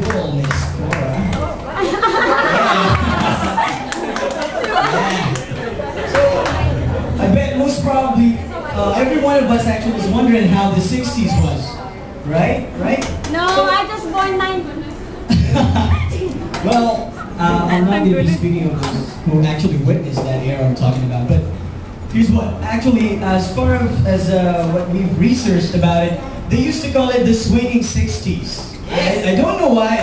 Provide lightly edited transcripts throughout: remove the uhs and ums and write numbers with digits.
cool, Miss Cora. So, I bet most probably every one of us actually was wondering how the 60s was. Right? Right? No, so, I just born 9. Well, I'm not going to be speaking of those who actually witnessed that era I'm talking about, but here's what. Actually, as far as what we've researched about it, they used to call it the swinging 60s. I don't know why,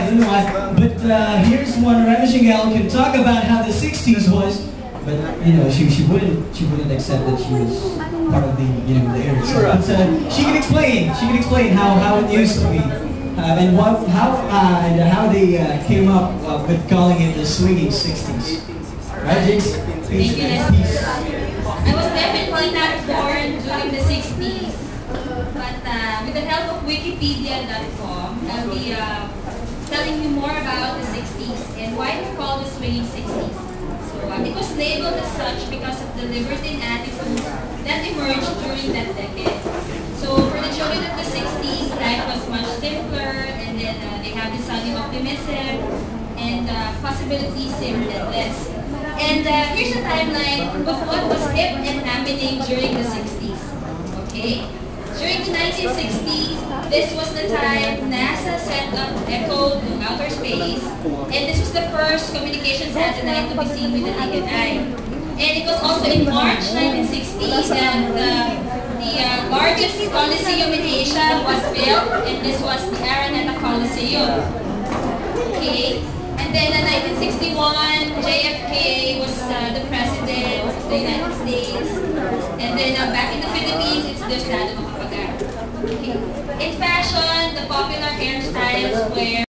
but here's one ravishing gal can talk about how the 60s was, but you know, she wouldn't accept that she was part of the the era. So, but, she can explain how it used to be. And how they came up with calling it the swinging 60s. Right, Jace? Thank you, Leslie. I was definitely not born during the 60s, but with the help of Wikipedia.com, I'll be telling you more about the 60s and why it's called the swinging 60s. So it was labeled as such because of the libertine attitudes that emerged during that decade. So for the children of the 60s, life was much simpler, and then they have this sunny optimism, and possibilities seemed endless. And here's a timeline of what was hip and happening during the 60s. Okay? During the 1960s, this was the time NASA sent up Echo to outer space, and this was the first communication satellite to be seen with the naked eye. And it was also in March 1960 that the largest Coliseum in Asia was built, and this was the Araneta Coliseum. Okay, and then in 1961, JFK was the president of the United States, and then back in the Philippines, it's the Stand of Kapag. Okay. In fashion, the popular hairstyles were